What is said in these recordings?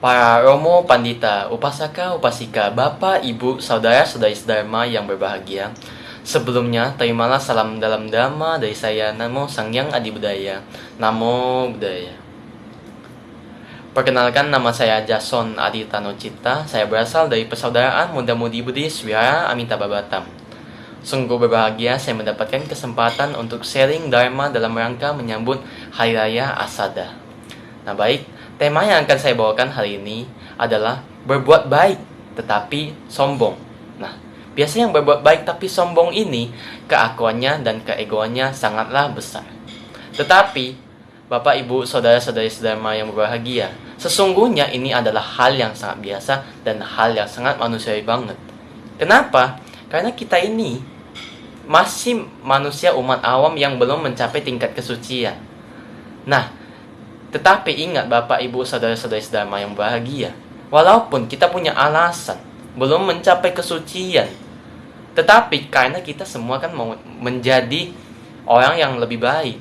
Para Romo Pandita, Upasaka, Upasika, Bapak, Ibu, Saudara-saudari Dharma yang berbahagia. Sebelumnya, terimalah salam dalam Dhamma dari saya, Namo Sangyang Adi Budaya. Namo Budaya. Perkenalkan, nama saya Jason Aditano Cita. Saya berasal dari Persaudaraan Muda-Mudi Buddhis Wihara Amitabha Batam. Sungguh berbahagia saya mendapatkan kesempatan untuk sharing Dharma dalam rangka menyambut Hari Raya Asada. Nah baik, tema yang akan saya bawakan hari ini adalah berbuat baik tetapi sombong. Nah, biasanya yang berbuat baik tapi sombong ini keakuannya dan keegoannya sangatlah besar. Tetapi, Bapak, Ibu, Saudara-saudari Dharma yang berbahagia, sesungguhnya ini adalah hal yang sangat biasa dan hal yang sangat manusiawi banget. Kenapa? Karena kita ini masih manusia umat awam yang belum mencapai tingkat kesucian. Nah, tetapi ingat Bapak, Ibu, Saudara-saudari Dharma yang bahagia, walaupun kita punya alasan belum mencapai kesucian, tetapi karena kita semua kan mau menjadi orang yang lebih baik,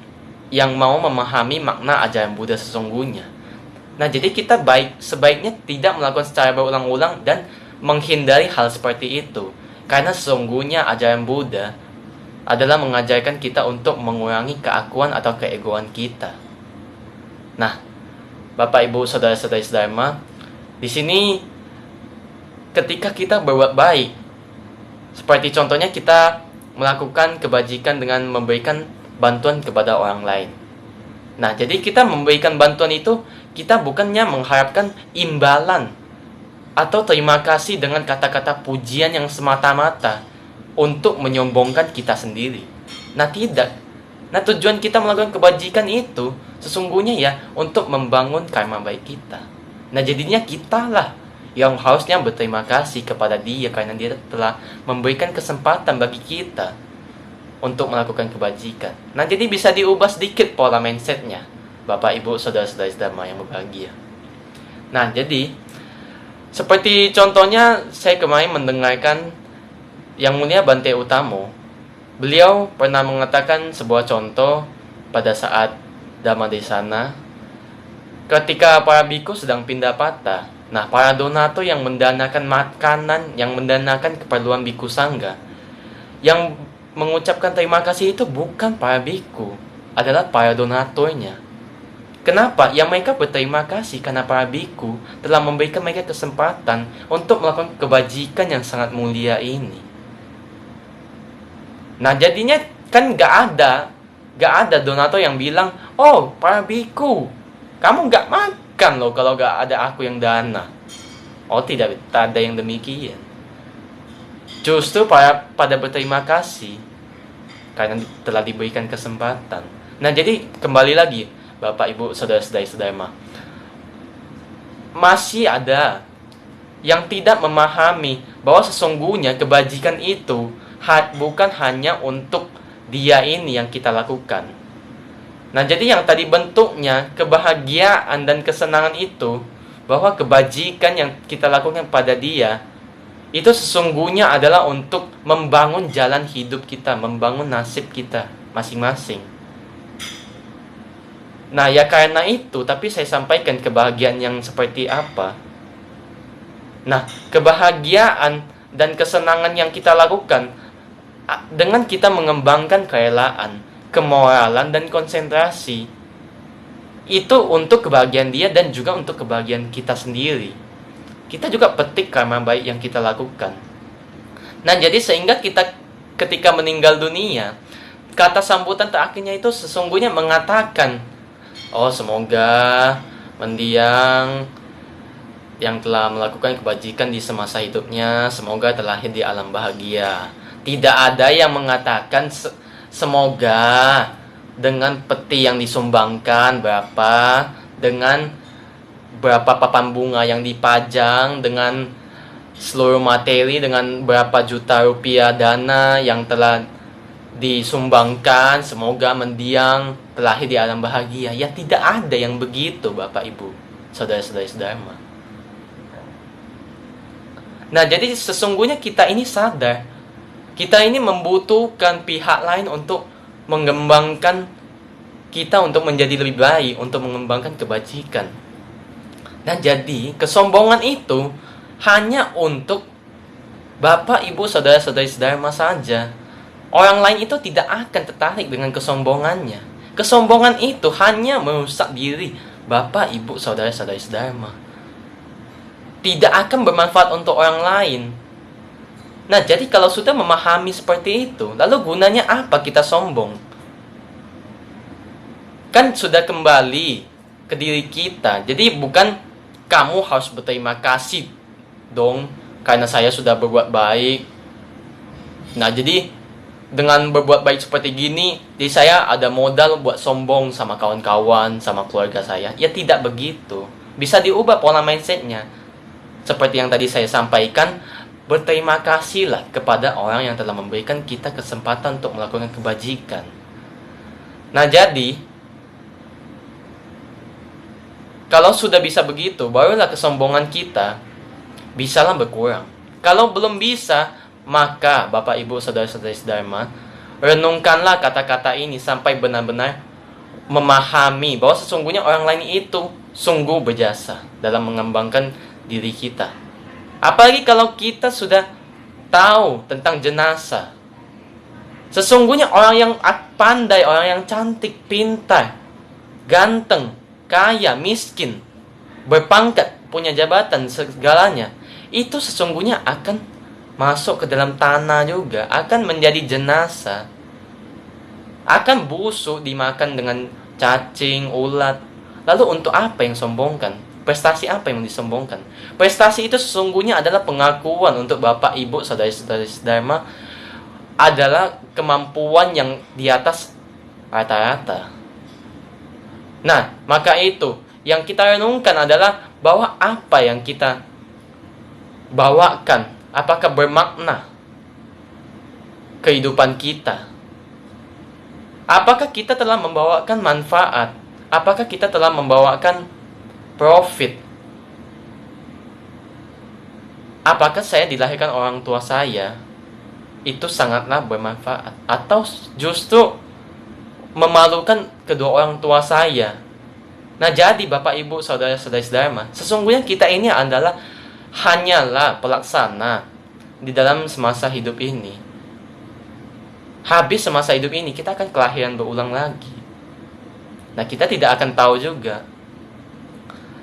yang mau memahami makna ajaran Buddha sesungguhnya. Nah, jadi kita sebaiknya tidak melakukan secara berulang-ulang dan menghindari hal seperti itu. Karena sesungguhnya ajaran Buddha adalah mengajarkan kita untuk mengurangi keakuan atau keegoan kita. Nah, Bapak, Ibu, Saudara-saudari Dharma, di sini ketika kita berbuat baik, seperti contohnya kita melakukan kebajikan dengan memberikan bantuan kepada orang lain. Nah, jadi kita memberikan bantuan itu, kita bukannya mengharapkan imbalan atau terima kasih dengan kata-kata pujian yang semata-mata untuk menyombongkan kita sendiri. Nah, tidak. Nah, tujuan kita melakukan kebajikan itu sesungguhnya ya untuk membangun karma baik kita. Nah, jadinya kitalah yang harusnya berterima kasih kepada dia karena dia telah memberikan kesempatan bagi kita untuk melakukan kebajikan. Nah, jadi bisa diubah sedikit pola mindsetnya, Bapak, Ibu, Saudara-saudari Dharma yang berbahagia. Nah, jadi seperti contohnya saya kemarin mendengarkan Yang Mulia Bante Utamo. Beliau pernah mengatakan sebuah contoh pada saat Dhamma Desana ketika para biku sedang pindah patah. Nah, para donatur yang mendanakan makanan, yang mendanakan keperluan biku sangga, yang mengucapkan terima kasih itu bukan para biku, adalah para donaturnya. Kenapa? Yang mereka berterima kasih karena para biku telah memberikan mereka kesempatan untuk melakukan kebajikan yang sangat mulia ini. Nah, jadinya kan gak ada donatur yang bilang, oh para biku, kamu gak makan loh kalau gak ada aku yang dana. Oh, tidak ada yang demikian. Justru pada berterima kasih karena telah diberikan kesempatan. Nah, jadi kembali lagi Bapak, Ibu, Saudara-saudari Dharma, masih ada yang tidak memahami bahwa sesungguhnya kebajikan itu bukan hanya untuk dia ini yang kita lakukan. Nah, jadi yang tadi bentuknya kebahagiaan dan kesenangan itu, bahwa kebajikan yang kita lakukan pada dia itu sesungguhnya adalah untuk membangun jalan hidup kita, membangun nasib kita masing-masing. Nah, ya karena itu, tapi saya sampaikan kebahagiaan yang seperti apa. Nah, kebahagiaan dan kesenangan yang kita lakukan dengan kita mengembangkan kerelaan, kemoralan, dan konsentrasi, itu untuk kebahagiaan dia dan juga untuk kebahagiaan kita sendiri. Kita juga petik karma baik yang kita lakukan. Nah, jadi sehingga kita ketika meninggal dunia, kata sambutan terakhirnya itu sesungguhnya mengatakan, oh semoga mendiang yang telah melakukan kebajikan di semasa hidupnya, semoga terlahir di alam bahagia. Tidak ada yang mengatakan semoga dengan peti yang disumbangkan berapa, dengan berapa papan bunga yang dipajang, dengan seluruh materi, dengan berapa juta rupiah dana yang telah disumbangkan, semoga mendiang terlahir di alam bahagia. Ya, tidak ada yang begitu, Bapak, Ibu, Saudara-saudari Dharma. Nah, jadi sesungguhnya kita ini sadar, kita ini membutuhkan pihak lain untuk mengembangkan kita untuk menjadi lebih baik, untuk mengembangkan kebajikan. Nah, jadi kesombongan itu hanya untuk Bapak, Ibu, Saudara-saudari sedharma saja. Orang lain itu tidak akan tertarik dengan kesombongannya. Kesombongan itu hanya merusak diri Bapak, Ibu, Saudara-saudari sedharma. Tidak akan bermanfaat untuk orang lain. Nah, jadi kalau sudah memahami seperti itu, lalu gunanya apa kita sombong? Kan sudah kembali ke diri kita. Jadi bukan kamu harus berterima kasih dong karena saya sudah berbuat baik. Nah, jadi dengan berbuat baik seperti gini, jadi saya ada modal buat sombong sama kawan-kawan, sama keluarga saya. Ya tidak begitu. Bisa diubah pola mindsetnya. Seperti yang tadi saya sampaikan, berterima kasihlah kepada orang yang telah memberikan kita kesempatan untuk melakukan kebajikan. Nah, jadi kalau sudah bisa begitu, barulah kesombongan kita bisalah berkurang. Kalau belum bisa, maka Bapak, Ibu, Saudara-saudari sedharma, renungkanlah kata-kata ini sampai benar-benar memahami bahwa sesungguhnya orang lain itu sungguh berjasa dalam mengembangkan diri kita. Apalagi kalau kita sudah tahu tentang jenazah. Sesungguhnya orang yang pandai, orang yang cantik, pintar, ganteng, kaya, miskin, berpangkat, punya jabatan, segalanya, itu sesungguhnya akan masuk ke dalam tanah juga, akan menjadi jenazah, akan busuk, dimakan dengan cacing, ulat. Lalu untuk apa yang sombongkan? Prestasi apa yang disombongkan? Prestasi itu sesungguhnya adalah pengakuan untuk Bapak, Ibu, Saudara-saudari sedharma, adalah kemampuan yang di atas rata-rata. Nah, maka itu yang kita renungkan adalah bahwa apa yang kita bawakan, apakah bermakna kehidupan kita? Apakah kita telah membawakan manfaat? Apakah kita telah membawakan profit? Apakah saya dilahirkan orang tua saya itu sangatlah bermanfaat? Atau justru memalukan kedua orang tua saya? Nah, jadi Bapak, Ibu, Saudara-saudari sedharma, sesungguhnya kita ini adalah hanyalah pelaksana di dalam semasa hidup ini. Habis semasa hidup ini, kita akan kelahiran berulang lagi. Nah, kita tidak akan tahu juga.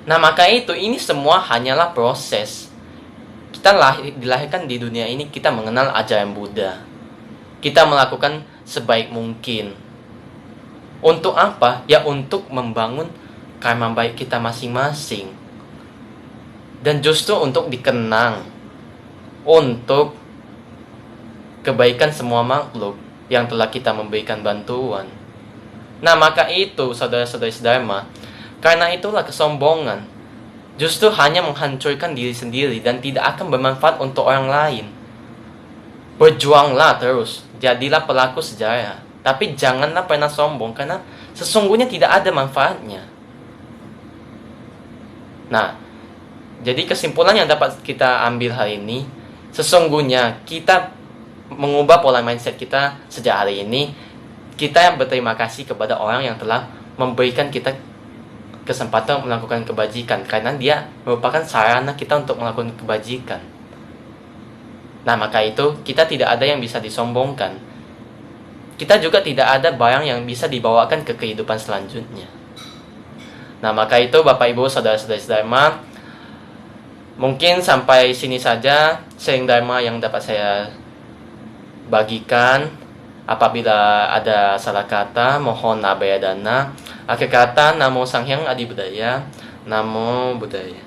Nah, maka itu, ini semua hanyalah proses. Kita dilahirkan di dunia ini, kita mengenal ajaran Buddha. Kita melakukan sebaik mungkin. Untuk apa? Ya, untuk membangun karma baik kita masing-masing. Dan justru untuk dikenang, untuk kebaikan semua makhluk yang telah kita memberikan bantuan. Nah, maka itu, saudara-saudari sedharma, karena itulah kesombongan justru hanya menghancurkan diri sendiri dan tidak akan bermanfaat untuk orang lain. Berjuanglah terus, jadilah pelaku sejarah, tapi janganlah pernah sombong, karena sesungguhnya tidak ada manfaatnya. Nah, jadi kesimpulan yang dapat kita ambil hari ini, sesungguhnya kita mengubah pola mindset kita sejak hari ini. Kita berterima kasih kepada orang yang telah memberikan kita kesempatan melakukan kebajikan, karena dia merupakan sarana kita untuk melakukan kebajikan. Nah, maka itu kita tidak ada yang bisa disombongkan. Kita juga tidak ada barang yang bisa dibawakan ke kehidupan selanjutnya. Nah, maka itu Bapak, Ibu, Saudara-saudari sedharma, mungkin sampai sini saja sharing dharma yang dapat saya bagikan. Apabila ada salah kata, mohon abaya-dana. Akhir kata, Namo Sang Hyang Adi Budaya. Namo Buddhaya.